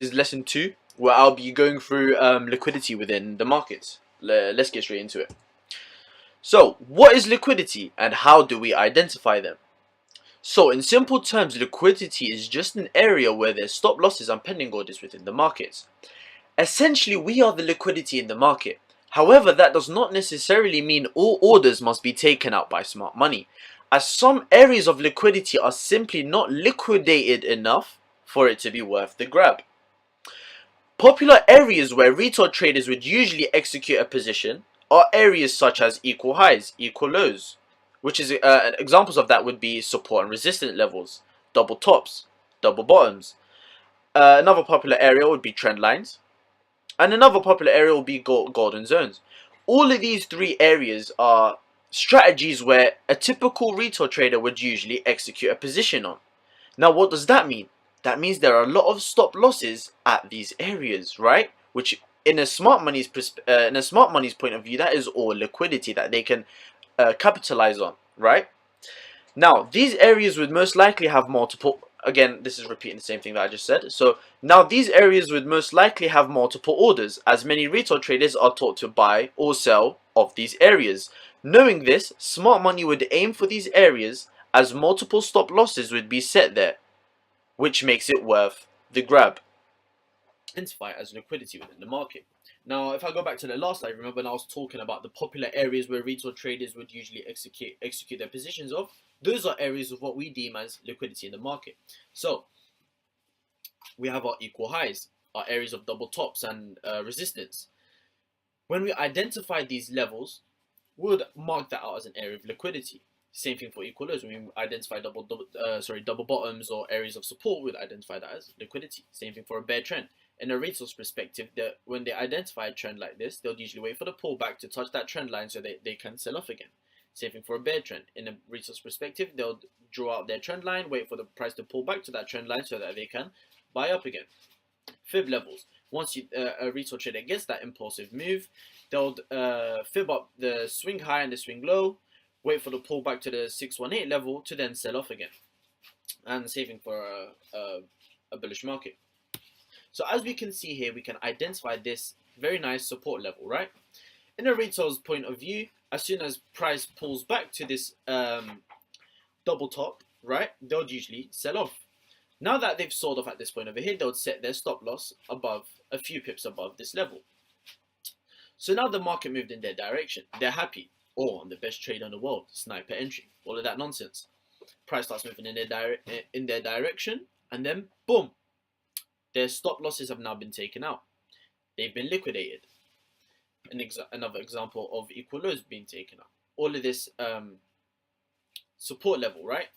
is lesson 2, where I'll be going through liquidity within the markets. Let's get straight into it. So, what is liquidity and how do we identify them? So, in simple terms, liquidity is just an area where there's stop losses and pending orders within the markets. Essentially, we are the liquidity in the market. However, that does not necessarily mean all orders must be taken out by smart money, as some areas of liquidity are simply not liquidated enough for it to be worth the grab. Popular areas where retail traders would usually execute a position are areas such as equal highs, equal lows, which is examples of that would be support and resistance levels, double tops, double bottoms. Another popular area would be trend lines, and another popular area will be golden zones. All of these three areas are strategies where a typical retail trader would usually execute a position on. Now, what does that mean? That means there are a lot of stop losses at these areas, right? Which, in a smart money's point of view, that is all liquidity that they can capitalize on, right? Now, these areas would most likely have multiple. Again, this is repeating the same thing that I just said. So now these areas would most likely have multiple orders, as many retail traders are taught to buy or sell of these areas. Knowing this, smart money would aim for these areas as multiple stop losses would be set there, which makes it worth the grab. Identify as liquidity within the market. Now, if I go back to the last slide, remember when I was talking about the popular areas where retail traders would usually execute their positions of? Those are areas of what we deem as liquidity in the market. So, we have our equal highs, our areas of double tops and resistance. When we identify these levels, we would mark that out as an area of liquidity. Same thing for equal lows. When we identify double bottoms or areas of support, we'd identify that as liquidity. Same thing for a bear trend. In a retail's perspective, when they identify a trend like this, they'll usually wait for the pullback to touch that trend line so they can sell off again. Same thing for a bear trend. In a retail's perspective, they'll draw out their trend line, wait for the price to pull back to that trend line so that they can buy up again. Fib levels. Once a retail trader gets that impulsive move, they'll fib up the swing high and the swing low, wait for the pullback to the 618 level to then sell off again. And saving for a bullish market. So as we can see here, we can identify this very nice support level, right? In a retail's point of view, as soon as price pulls back to this double top, right, they'll usually sell off. Now that they've sold off at this point over here, they'll set their stop loss above, a few pips above this level. So now the market moved in their direction. They're happy. Oh, I'm the best trader in the world. Sniper entry. All of that nonsense. Price starts moving in their direction, and then boom, their stop losses have now been taken out. They've been liquidated. Another example of equal lows being taken out. All of this support level, right?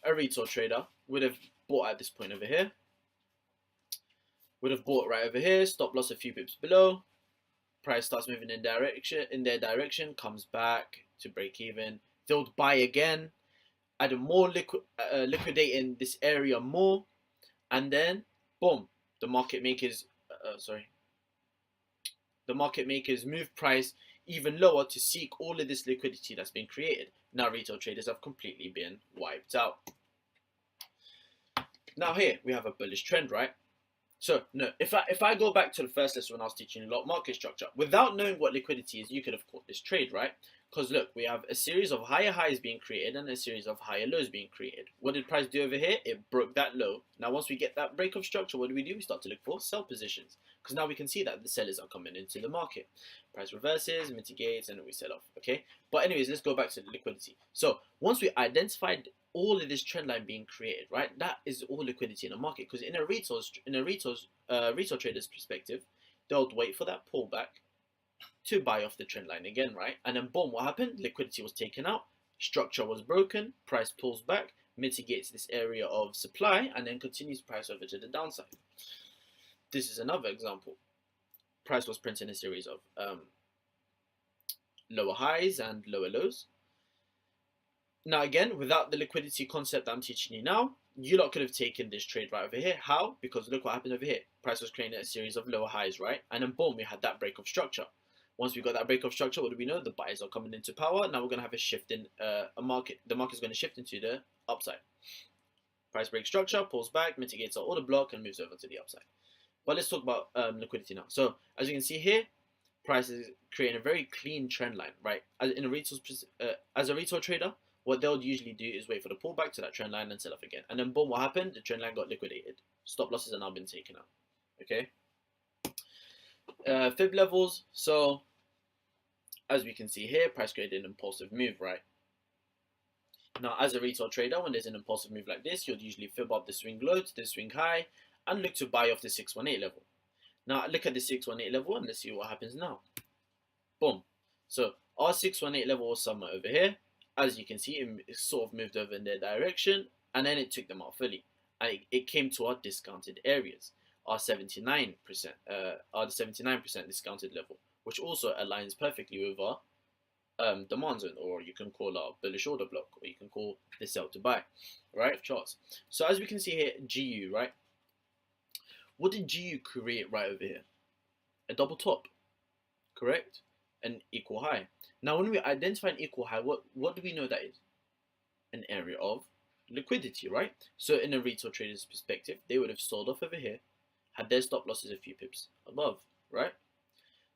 A retail trader would have bought at this point over here. Would have bought right over here. Stop loss a few pips below. Price starts moving in their direction, comes back to break even. They'll buy again, add more liquidating this area more, and then boom, the market makers move price even lower to seek all of this liquidity that's been created. Now retail traders have completely been wiped out. Now here we have a bullish trend, right? So no, if I go back to the first lesson when I was teaching a lot of market structure, without knowing what liquidity is, you could have caught this trade, right? Because look, we have a series of higher highs being created and a series of higher lows being created. What did price do over here? It broke that low. Now once we get that break of structure, what do? We start to look for sell positions. Because now we can see that the sellers are coming into the market. Price reverses, mitigates, and then we sell off, okay? But anyways, let's go back to the liquidity. So once we identified all of this trend line being created, right? That is all liquidity in the market. Because in a retail trader's perspective, they'll wait for that pullback to buy off the trend line again, right? And then boom, what happened? Liquidity was taken out, structure was broken, price pulls back, mitigates this area of supply, and then continues price over to the downside. This is another example. Price was printing a series of lower highs and lower lows. Now again, without the liquidity concept that I'm teaching you now, you lot could have taken this trade right over here. How? Because look what happened over here. Price was creating a series of lower highs, right? And then boom, we had that break of structure. Once we got that break of structure, what do we know? The buyers are coming into power. Now we're going to have a shift in a market. The market is going to shift into the upside. Price break structure, pulls back, mitigates our order block, and moves over to the upside. But let's talk about liquidity now. So as you can see here, price is creating a very clean trend line, right? As a retail trader, what they'll usually do is wait for the pullback to that trend line and sell off again. And then boom, what happened? The trend line got liquidated. Stop losses have now been taken out. Okay. Fib levels. So as we can see here, price created an impulsive move, right? Now, as a retail trader, when there's an impulsive move like this, you'll usually fib up the swing low to the swing high and look to buy off the 618 level. Now, look at the 618 level and let's see what happens now. Boom. So, our 618 level was somewhere over here. As you can see, it sort of moved over in their direction and then it took them out fully. And it came to our discounted areas, our 79%, our 79% discounted level, which also aligns perfectly with our demand zone, or you can call our bullish order block, or you can call the sell to buy, right, charts. So as we can see here, GU, right? What did GU create right over here? A double top, correct? An equal high. Now when we identify an equal high, what do we know that is? An area of liquidity, right? So in a retail trader's perspective, they would have sold off over here, had their stop losses a few pips above, right?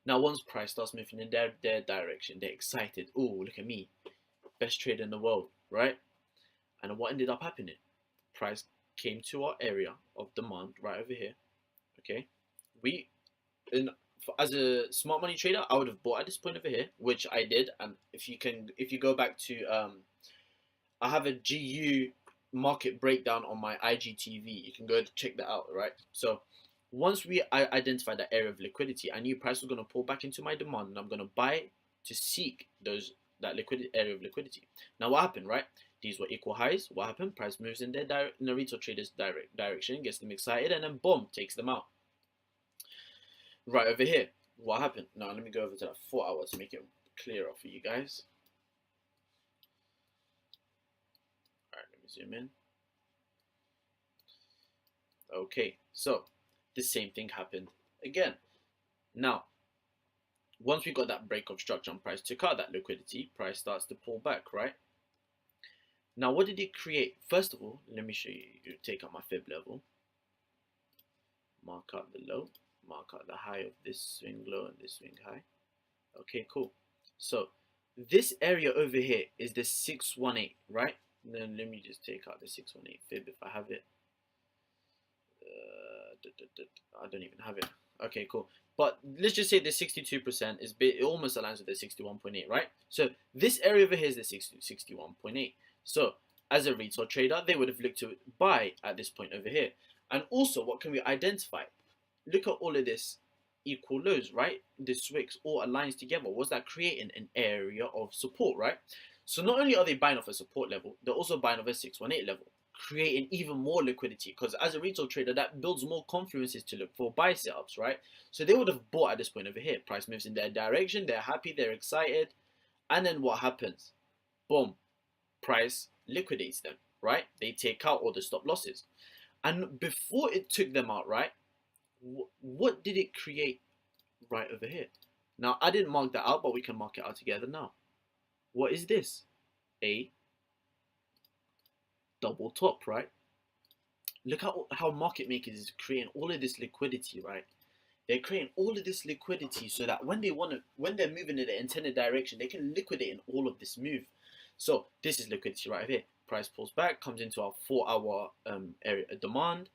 Now, once price starts moving in their direction, they're excited. Oh, look at me, best trader in the world, right? And what ended up happening? Price came to our area of demand right over here. Okay, as a smart money trader, I would have bought at this point over here, which I did. And if you go back to I have a GU market breakdown on my IGTV. You can go check that out, right? So once I identified that area of liquidity, I knew price was going to pull back into my demand, and I'm going to buy to seek that liquidity area of liquidity. Now, what happened, right? These were equal highs. What happened? Price moves in the retail trader's direction, gets them excited, and then boom, takes them out. Right over here, what happened? Now, let me go over to that 4 hour to make it clearer for you guys. All right, let me zoom in. Okay, so the same thing happened again. Now, once we got that break of structure and price took out that liquidity, price starts to pull back, right? Now, what did it create? First of all, let me show you. You take out my fib level, mark out the low, mark out the high of this swing low and this swing high. Okay, cool. So this area over here is the 618, right? Then let me just take out the 618 fib if I have it. I don't even have it. Okay, cool. But let's just say the 62% is it almost aligns with the 61.8, right? So this area over here is the 61.8. So as a retail trader, they would have looked to buy at this point over here. And also, what can we identify? Look at all of this equal lows, right? The wicks all aligns together. What's that creating? An area of support, right? So not only are they buying off a support level, they're also buying off a 618 level, creating even more liquidity, because as a retail trader, that builds more confluences to look for buy setups, right? So they would have bought at this point over here. Price moves in their direction, they're happy, they're excited, and then what happens? Boom, price liquidates them, right? They take out all the stop losses. And before it took them out, right, what did it create right over here? Now, I didn't mark that out, but we can mark it out together now. What is this? A double top, right? Look at how market makers is creating all of this liquidity, right? They're creating all of this liquidity so that when they're moving in the intended direction, they can liquidate in all of this move. So this is liquidity right here. Price pulls back, comes into our 4 hour area of demand,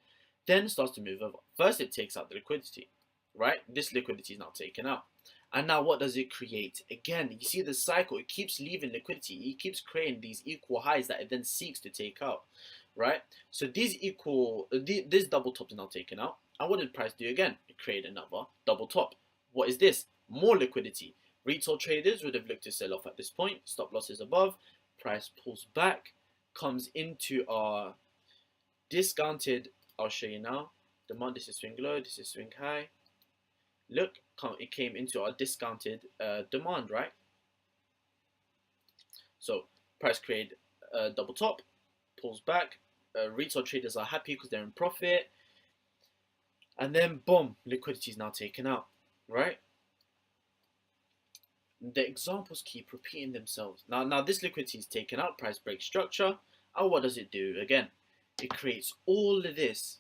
then starts to move over. First, it takes out the liquidity, right? This liquidity is now taken out. And now what does it create? Again, you see the cycle. It keeps leaving liquidity. It keeps creating these equal highs that it then seeks to take out, right? So this double top is now taken out. And what did price do again? It created another double top. What is this? More liquidity. Retail traders would have looked to sell off at this point. Stop losses above. Price pulls back, comes into our discounted. I'll show you now. Demand. This is swing low. This is swing high. Look, it came into our discounted demand, right? So price created a double top, pulls back. Retail traders are happy because they're in profit. And then boom, liquidity is now taken out, right? The examples keep repeating themselves. Now this liquidity is taken out, price breaks structure. And what does it do? Again, it creates all of this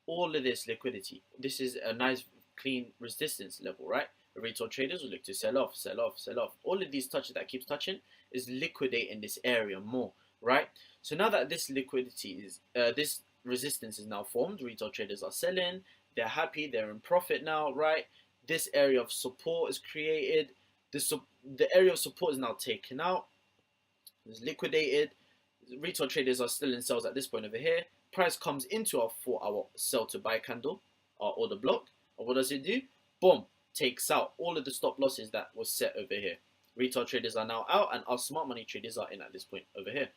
all of this liquidity. This is a nice clean resistance level, right? The retail traders will look to sell off, sell off, sell off. All of these touches that keeps touching is liquidating this area more, right? So now that this liquidity is, this resistance is now formed, retail traders are selling, they're happy, they're in profit now, right? This area of support is created, the area of support is now taken out, it's liquidated, retail traders are still in sales at this point over here, price comes into our 4-hour sell to buy candle, our order block, and what does it do? Boom, takes out all of the stop losses that was set over here. Retail traders are now out, and our smart money traders are in at this point over here.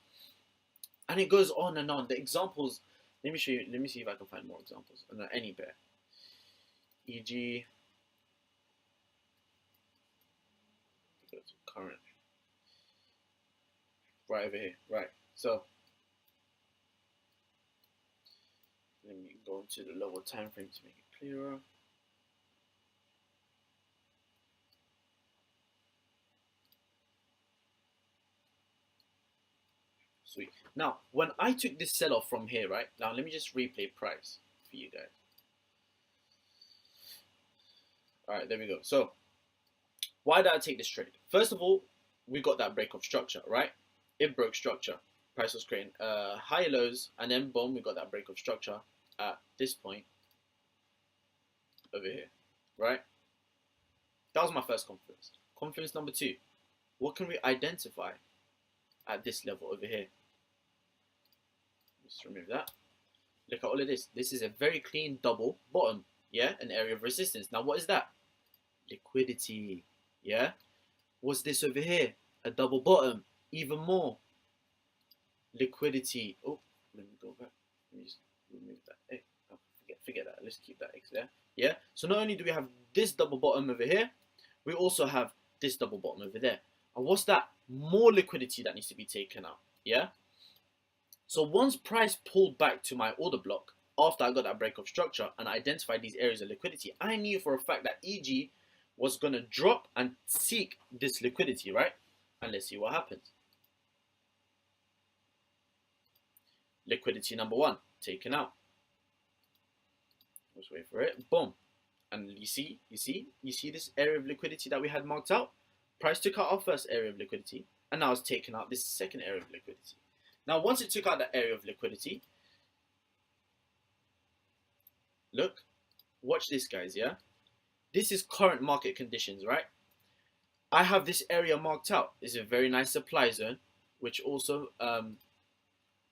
And it goes on and on. The examples, let me show you, let me see if I can find more examples. And any pair. E.g., go to current. Right over here, right. So, let me go into the lower time frame to make it clearer. Sweet. Now, when I took this sell off from here, right? Now, let me just replay price for you guys. All right, there we go. So, why did I take this trade? First of all, we got that break of structure, right? It broke structure. Price was creating higher lows, and then boom, we got that break of structure at this point over here, right? That was my first confidence. Confidence number 2. What can we identify at this level over here? Let's remove that. Look at all of this. This is a very clean double bottom, yeah? An area of resistance. Now, what is that? Liquidity, yeah? What's this over here? A double bottom, even more. Liquidity. Oh, let me go back. Let me just remove that. Hey, oh, forget that. Let's keep that X there. Yeah? So not only do we have this double bottom over here, we also have this double bottom over there. And what's that? More liquidity that needs to be taken out, yeah? So once price pulled back to my order block, after I got that break of structure and identified these areas of liquidity, I knew for a fact that EG was going to drop and seek this liquidity, right? And let's see what happens. Liquidity number 1, taken out. Let's wait for it. Boom. And you see this area of liquidity that we had marked out? Price took out our first area of liquidity, and now it's taken out this second area of liquidity. Now, once it took out that area of liquidity, look, watch this, guys, yeah? This is current market conditions, right? I have this area marked out. It's a very nice supply zone, which also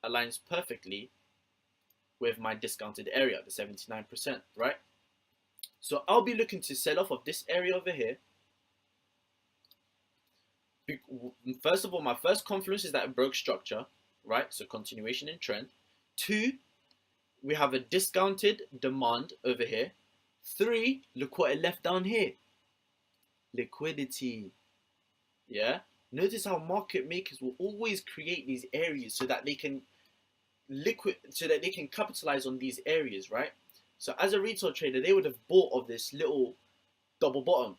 aligns perfectly with my discounted area, the 79%, right? So I'll be looking to sell off of this area over here. First of all, my first confluence is that it broke structure, right? So continuation in trend. 2, we have a discounted demand over here. 3, look what it left down here. Liquidity. Yeah? Notice how market makers will always create these areas so that they can capitalize on these areas, right? So as a retail trader, they would have bought of this little double bottom.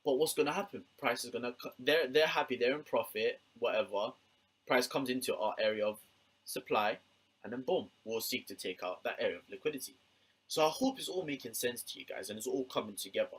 But what's going to happen? Price is going to, they're happy, they're in profit, whatever. Price comes into our area of supply, and then boom, we'll seek to take out that area of liquidity. So I hope it's all making sense to you guys, and it's all coming together.